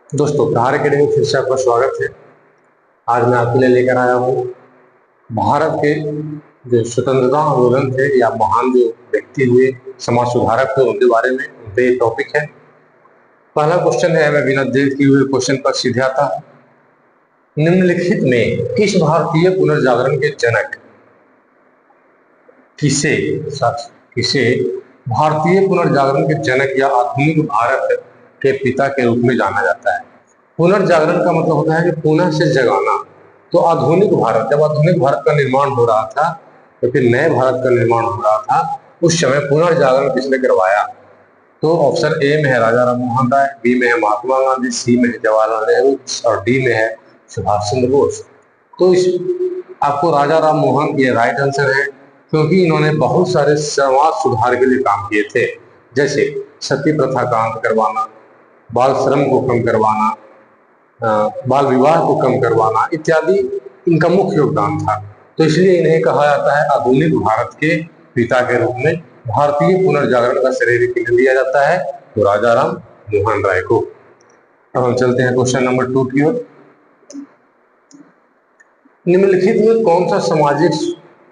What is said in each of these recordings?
दोस्तों, प्रहार अकेडमी फिर से आपका स्वागत है। आज मैं आपके लिए लेकर आया हूँ भारत के जो स्वतंत्रता आंदोलन थे या महान जो व्यक्ति हुए, समाज सुधारक थे, उनके बारे में उनपे टॉपिक है। पहला क्वेश्चन है, मैं बिना देर किए हुए क्वेश्चन पर सीधे आता हूँ। निम्नलिखित में किस भारतीय पुनर्जागरण के जनक किसे किसे भारतीय पुनर्जागरण के जनक या आधुनिक भारत के पिता के रूप में जाना जाता है? पुनर्जागरण का मतलब होता है कि पुनः से जगाना। तो आधुनिक भारत, जब आधुनिक भारत का निर्माण हो रहा था तो फिर नए भारत का निर्माण हो रहा था, उस समय पुनर्जागरण किसने करवाया? तो ऑप्शन ए में है राजा राम मोहन राय, बी में है महात्मा गांधी, सी में है जवाहरलाल नेहरू और डी में है सुभाष चंद्र बोस। तो इस आपको राजा राम मोहन ये राइट आंसर है, क्योंकि इन्होंने बहुत सारे समाज सुधार के लिए काम किए थे, जैसे सती प्रथा का अंत करवाना, बाल श्रम को कम करवाना, बाल विवाह को कम करवाना इत्यादि इनका मुख्य योगदान था। तो इसलिए इन्हें कहा जाता है आधुनिक भारत के पिता के रूप में। भारतीय पुनर्जागरण का श्रेय भी किन्हें दिया जाता है? तो राजा राम मोहन राय को। अब हम चलते हैं क्वेश्चन नंबर 2 की ओर। निम्नलिखित में कौन सा सामाजिक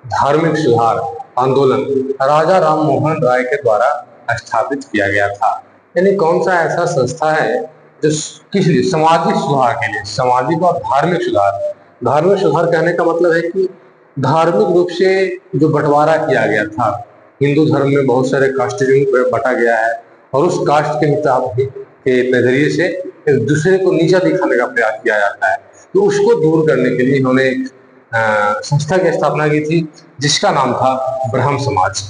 धार्मिक सुधार आंदोलन राजा राम मोहन राय के द्वारा स्थापित किया गया था? यानी कौन सा ऐसा संस्था है जो किस लिए? सामाजिक सुधार के लिए। सामाजिक और धार्मिक सुधार। धार्मिक सुधार कहने का मतलब है कि धार्मिक रूप से जो बंटवारा किया गया था, हिंदू धर्म में बहुत सारे कास्टिज्म बटा गया है और उस कास्ट के मुताबिक के नजरिए से एक दूसरे को नीचा दिखाने का प्रयास किया जाता है। तो उसको दूर करने के लिए इन्होंने एक संस्था की स्थापना की थी, जिसका नाम था ब्रह्म समाज।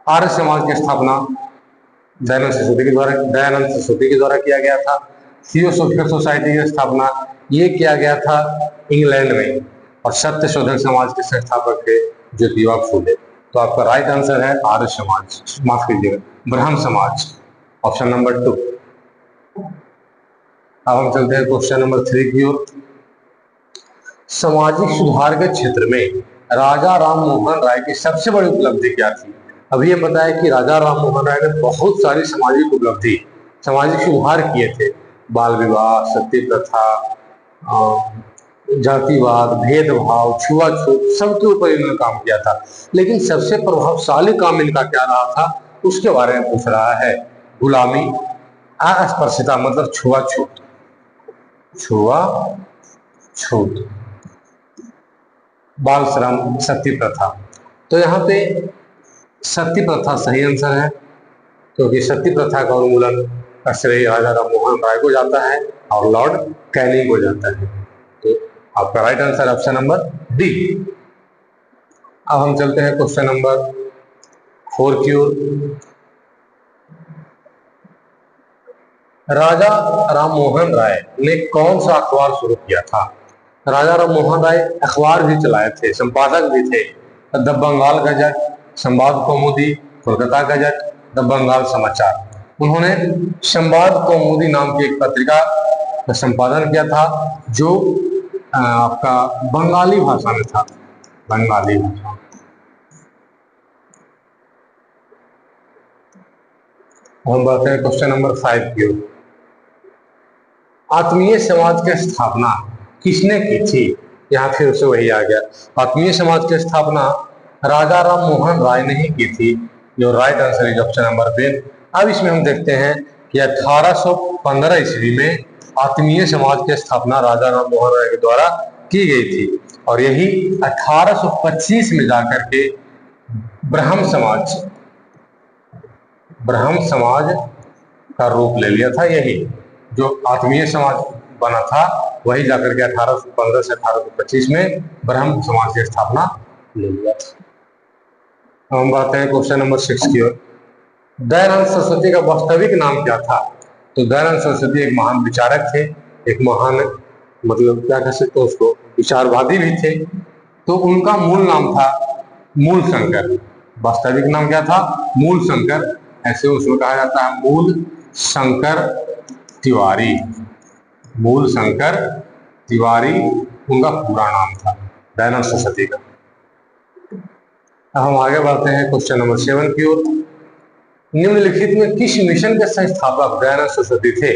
आर्य समाज की स्थापना दयानंद सरस्वती के द्वारा किया गया था। थियोसॉफिकल सोसाइटी की स्थापना ये किया गया था इंग्लैंड में, और सत्य शोधक समाज के संस्थापक थे ज्योतिबा फूले। तो आपका राइट आंसर है आर्य समाज, माफ कीजिएगा, ब्रह्म समाज, ऑप्शन नंबर 2। अब हम चलते हैं क्वेश्चन नंबर 3 की ओर। सामाजिक सुधार के क्षेत्र में राजा राम मोहन राय की सबसे बड़ी उपलब्धि क्या थी? अभी ये बताया कि राजा राम मोहन राय ने बहुत सारी सामाजिक उपलब्धि, सामाजिक सुधार किए थे। बाल विवाह, सती प्रथा, जातिवाद, भेदभाव, छुआछूत, सबके ऊपर इन्होंने काम किया था। लेकिन सबसे प्रभावशाली काम इनका क्या रहा था, उसके बारे में पूछ रहा है। गुलामी, अस्पृश्यता मतलब छुआछूत, छुआछूत, बाल श्रम, सती प्रथा। तो यहाँ पे सती प्रथा सही आंसर है, क्योंकि सती प्रथा का उन्मूलन का श्रेय राजा राम मोहन राय को जाता है और लॉर्ड कैनिंग को जाता है। तो आपका right answer option number D. अब हम चलते हैं क्वेश्चन नंबर 4 की ओर। राजा राम मोहन राय ने कौन सा अखबार शुरू किया था? राजा राम मोहन राय अखबार भी चलाए थे, संपादक भी थे। द बंगाल गजट, संवाद कौमुदी, कोलकाता गजट, द बंगाल समाचार। उन्होंने संवाद कौमुदी नाम की एक पत्रिका का संपादन किया था, जो आपका बंगाली भाषा में था, बंगाली भाषा। हम बढ़ते हैं क्वेश्चन नंबर 5 की ओर। आत्मीय समाज की स्थापना किसने की थी? यहाँ फिर से वही आ गया, आत्मीय समाज की स्थापना राजा राम मोहन राय ने ही की थी, जो right answer is option number B. अब इसमें हम देखते हैं कि 1815 ईस्वी में आत्मीय समाज की स्थापना राजा राम मोहन राय के द्वारा की गई थी, और यही 1825 में जाकर के ब्रह्म समाज का रूप ले लिया था। यही जो आत्मीय समाज बना था, वही जाकर के 1815 से 1825 में ब्रह्म समाज की स्थापना ले लिया था। हम बात हैं क्वेश्चन नंबर 6 की ओर। दयानंद सरस्वती का वास्तविक नाम क्या था? तो दयानंद सरस्वती एक महान विचारक थे, एक महान मतलब क्या कह सकते हैं उसको, विचारवादी भी थे। तो उनका मूल नाम था मूल शंकर। वास्तविक नाम क्या था? मूल शंकर। ऐसे उसको कहा जाता है मूल शंकर तिवारी। मूल शंकर तिवारी उनका पूरा नाम था, दयानंद सरस्वती का। अब हम आगे बढ़ते हैं क्वेश्चन नंबर 7 की ओर। निम्नलिखित में किस मिशन के संस्थापक दयानंद सरस्वती थे?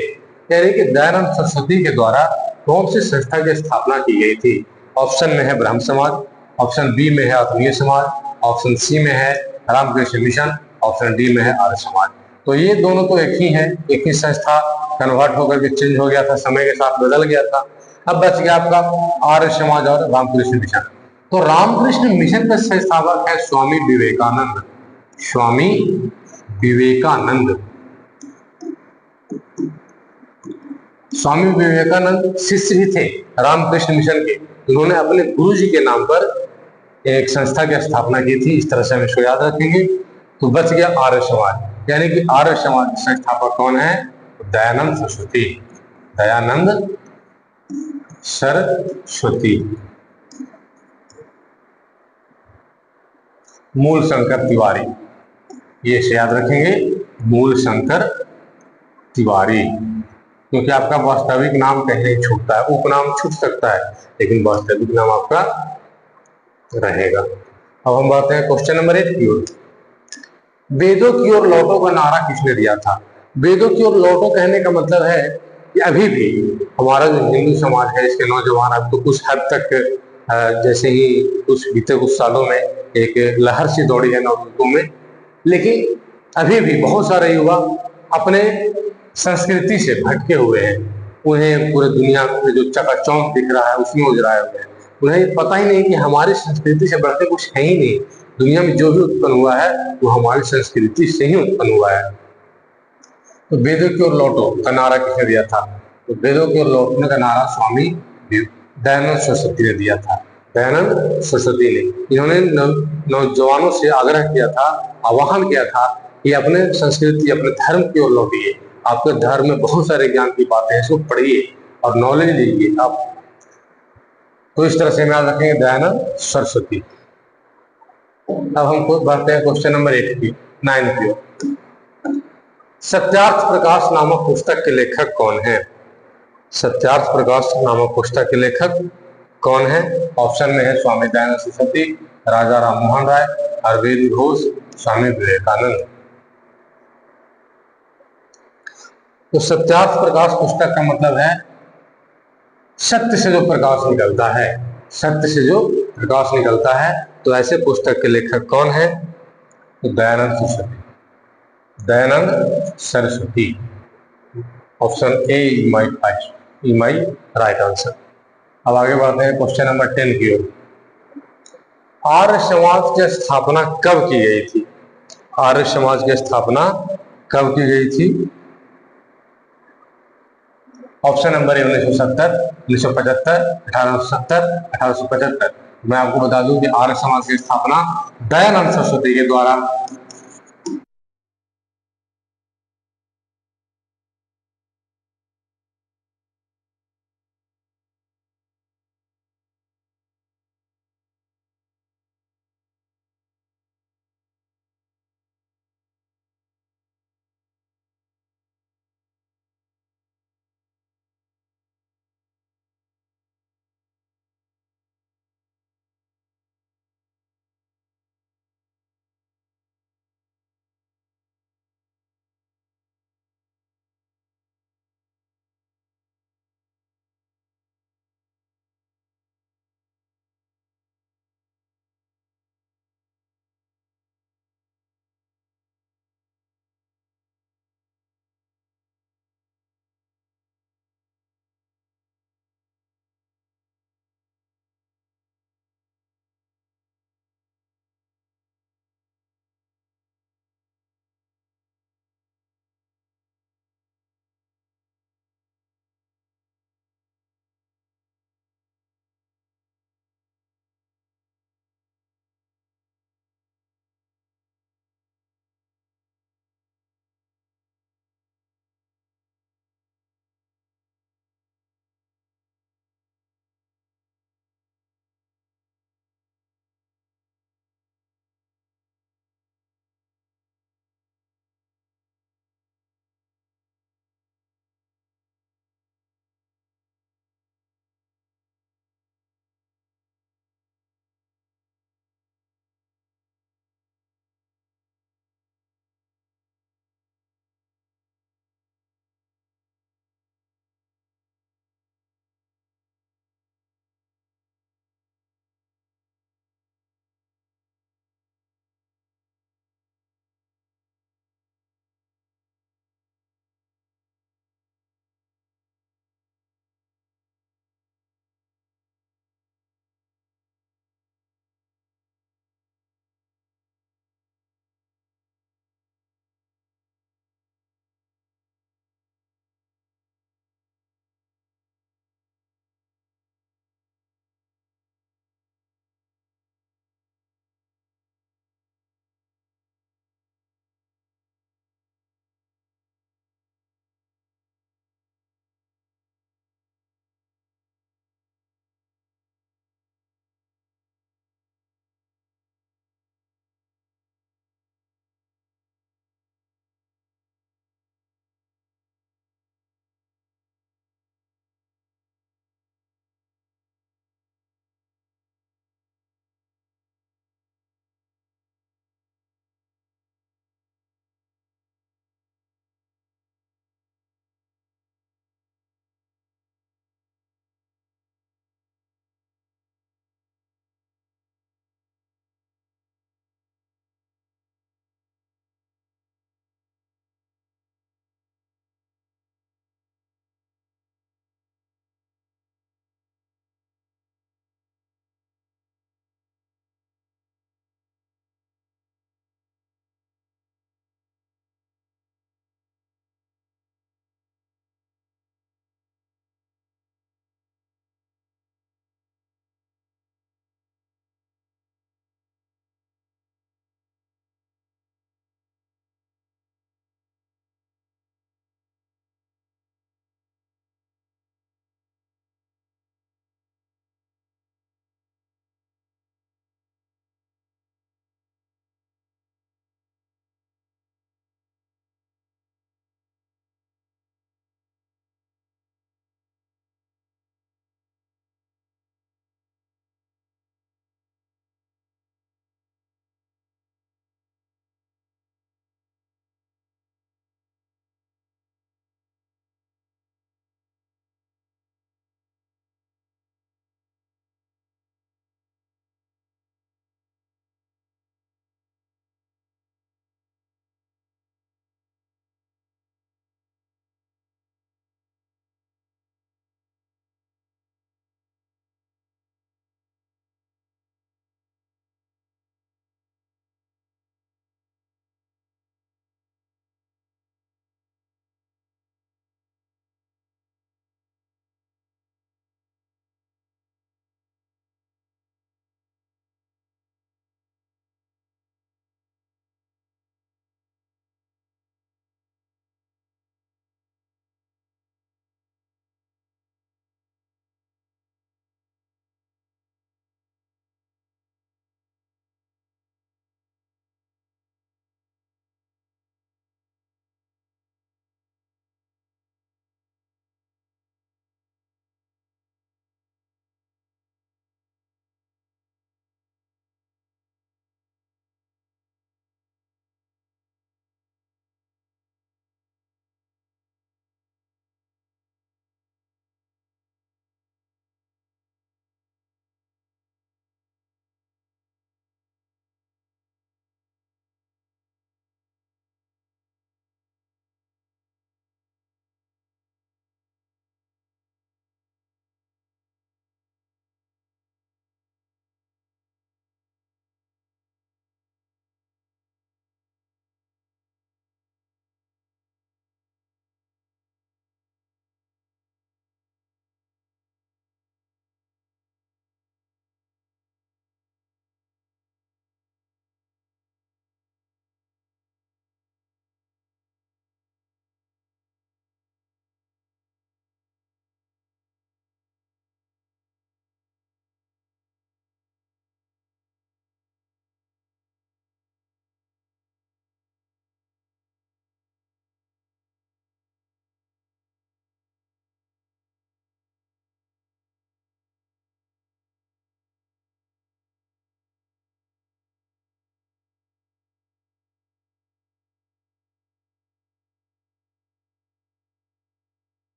यानी कि दयानंद सरस्वती के द्वारा कौन सी संस्था की स्थापना की गई थी? ऑप्शन में है ब्रह्म समाज, ऑप्शन बी में है आत्मीय समाज, ऑप्शन सी में है रामकृष्ण मिशन, ऑप्शन डी में है आर्य समाज। तो ये दोनों तो एक ही है, एक ही संस्था, कन्वर्ट होकर के चेंज हो गया था, समय के साथ बदल गया था। अब बच गया आपका आर्य समाज और रामकृष्ण मिशन। तो रामकृष्ण मिशन के संस्थापक है स्वामी विवेकानंद। स्वामी विवेकानंद। स्वामी विवेकानंद शिष्य भी थे रामकृष्ण मिशन के। उन्होंने अपने गुरु जी के नाम पर एक संस्था की स्थापना की थी। इस तरह से हम इसको याद रखेंगे। तो बच गया आर्य समाज, यानी कि आर्य समाज के संस्थापक कौन है? दयानंद सरस्वती। दयानंद सरस्वती। मूलशंकर तिवारी, ये से याद रखेंगे, मूलशंकर तिवारी। क्योंकि आपका वास्तविक नाम कहीं नहीं छूटता है, उपनाम छूट सकता है लेकिन वास्तविक नाम आपका रहेगा। अब हम बात हैं क्वेश्चन नंबर 8 की ओर। वेदों की ओर लौटो का नारा किसने दिया था? वेदों की ओर लौटो कहने का मतलब है कि अभी भी हमारा जो हिंदू समाज है, इसके नौजवान अब तो कुछ हद तक जैसे ही बीते कुछ सालों में एक लहर सी दौड़ी है नौजवानों में, लेकिन अभी भी बहुत सारे युवा अपने संस्कृति से भटके हुए हैं। उन्हें पूरे दुनिया में जो चकाचौंध दिख रहा है उसमें उजराए हुए हैं। उन्हें पता ही नहीं कि हमारी संस्कृति से बढ़ते कुछ है ही नहीं। दुनिया में जो भी उत्पन्न हुआ है वो हमारी संस्कृति से ही उत्पन्न हुआ है। तो वेदों की ओर लौटो का नारा किसने दिया था? तो वेदों की ओर लौटने का नारा स्वामी दयानंद सरस्वती ने दिया था। दयानंद सरस्वती ने, इन्होंने नौजवानों से आग्रह किया था, आह्वान किया था कि अपने संस्कृति, अपने धर्म की ओर लौटिए। आपके धर्म में बहुत सारे ज्ञान की बातें हैं, इसको पढ़िए और नॉलेज लीजिए आप। तो इस तरह से हम याद रखेंगे दयानंद सरस्वती। अब हम बढ़ते हैं क्वेश्चन नंबर 9 की ओर। सत्यार्थ प्रकाश नामक पुस्तक के लेखक कौन है? सत्यार्थ प्रकाश नामक पुस्तक के लेखक कौन है? ऑप्शन में है स्वामी दयानंद सरस्वती, राजा राम मोहन राय, अरविंद घोष, स्वामी विवेकानंद। तो सत्यार्थ प्रकाश पुस्तक का मतलब है सत्य से जो प्रकाश निकलता है, सत्य से जो प्रकाश निकलता है। तो ऐसे पुस्तक के लेखक कौन है? तो Dayanand Saraswati. Dayanand Saraswati. Option A my right answer. अब आगे बढ़ते हैं क्वेश्चन नंबर 10 की ओर। आर्य समाज की स्थापना कब की गई थी? आर्य समाज की स्थापना कब की गई थी? Option number A 1970, 1975, 1870, 1875। मैं आपको बता दूं कि आर्य समाज की स्थापना दयानंद सरस्वती के द्वारा